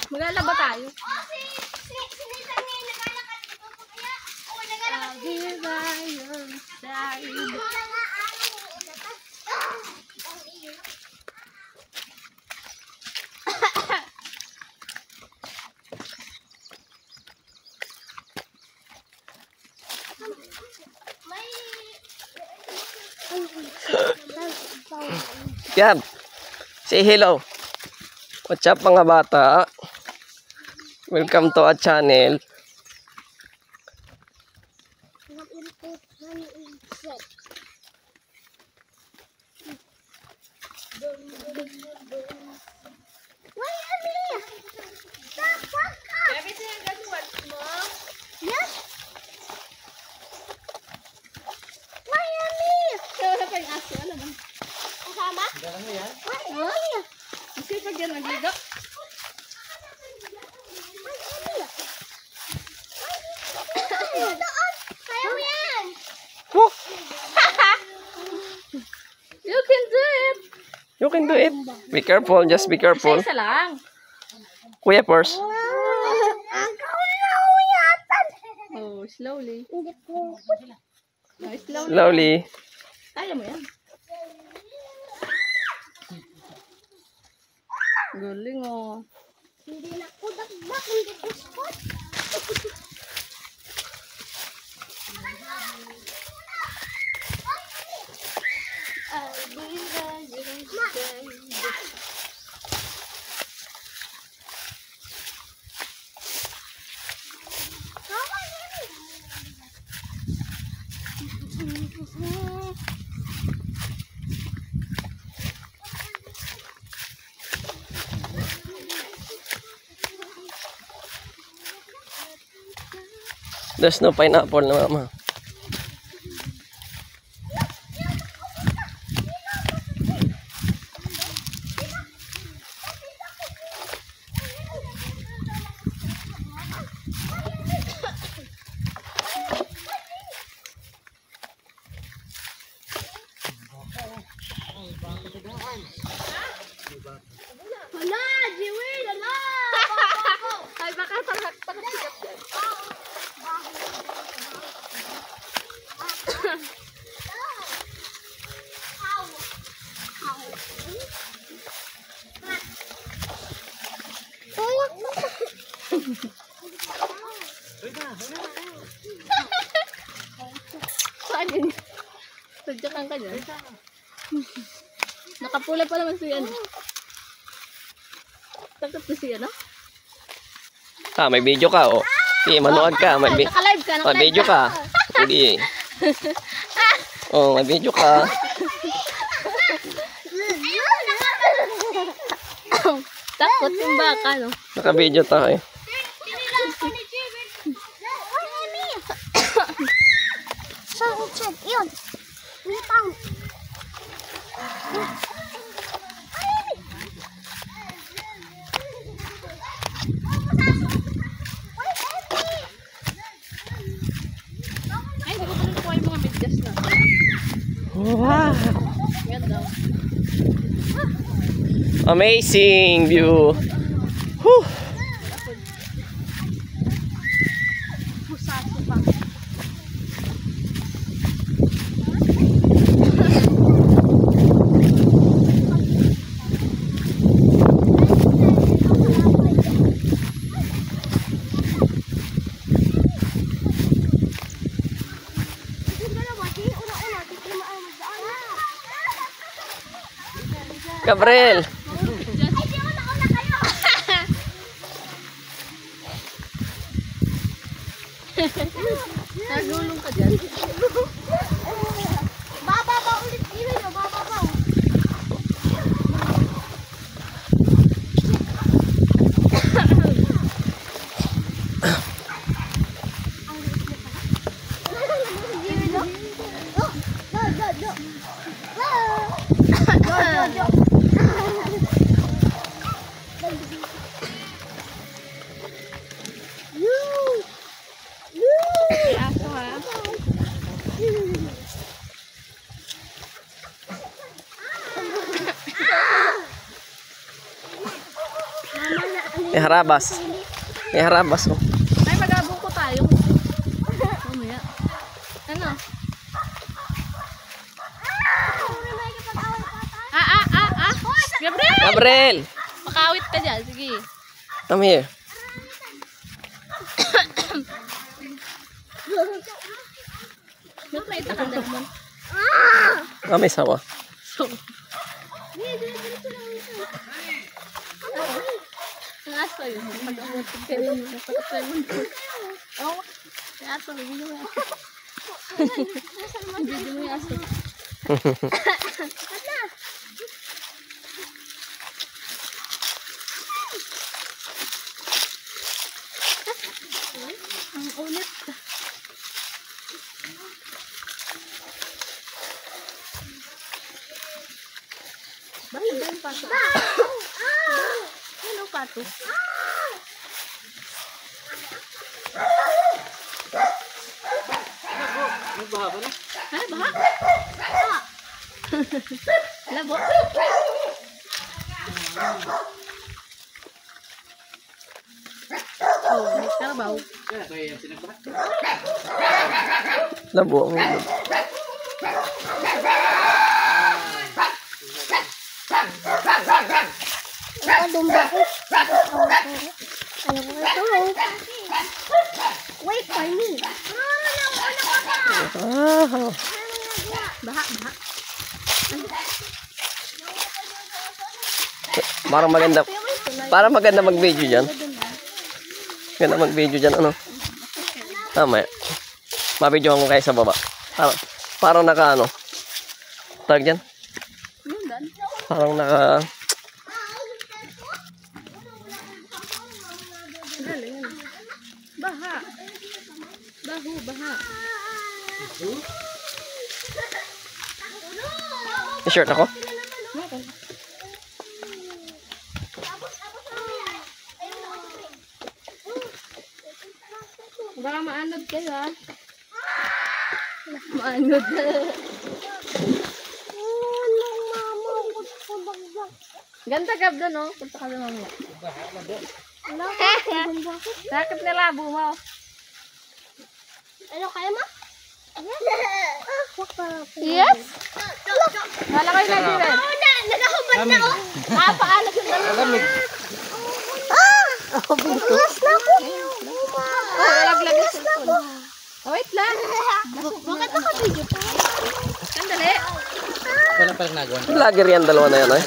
Maglalaba tayo. Yan. Say hello. What's up mga bata? Welcome to our channel. You can do it. You can do it. Be careful, just be careful. Isa lang. Kuya Pors. Oh, slowly. Oh, slowly. Slowly. Kaya mo yan. Galing oh. Hindi na ko dagbak, hindi ko spot. There's no pineapple na mama. Hala, Jiwin, hala! Ay, baka sikat yan. Saan yun? Sadyakan ka dyan. Nakapula pa naman siya, no? Takot na siya, no? May video ka, oh. Sige, manuwag ka. Naka-live ka, May video ka. Hindi. Oh, may video ka. Takot yung baka, no? Naka-video tayo. Sunset, yun. Lipang. Ay, hindi ko pa nakuha yung mga medyas na. Wow. Ganda. Amazing view. Whew. Pusaso pa. Gabriel. Nagulong ka dyan. Bababa ulit, Jiwin, bababa. Mama, May harabas. May harabas, oh. Ay, mag-abong ko tayo. Mamaya. Ano? Gabriel! Gabriel! Makawit ka dyan. Sige. Come here. Ba't may itakandal mo? Ah, may sawa. So, ang aso yun. Pag-amutin ka rin. Napakatay mo. Oo. Ang aso. Video mo yung aso. Video mo yung aso. Ang ulit. Bakit ba yung pato? Ano pato? Ano, baha? Labo? Oh, may karabaw. Labo. Dumba ko. Ano ko ito? Wait for me. Ah, Baha. parang maganda mag-video dyan. Maganda mag-video dyan, ano? Tama. Ma-videoan ko kayo sa baba. Parang naka, ano? Tag dyan? Parang naka... Baha. Baha. T-shirt ako? Baka maanod kayo, ha? Maanod. Ganda gab doon, no? Punta ka doon mamaya. Sakit na labo mo. Ano kaya mo? Yes? Wala kayo lagi rin. Nagahubad na ako. Paalag yung dalawa. Bukas na ako. Laglag yung cellphone. Oh, wait lang. Bakit naka-video pa? Sandali. Vlogger yan, dalawa na yan, eh.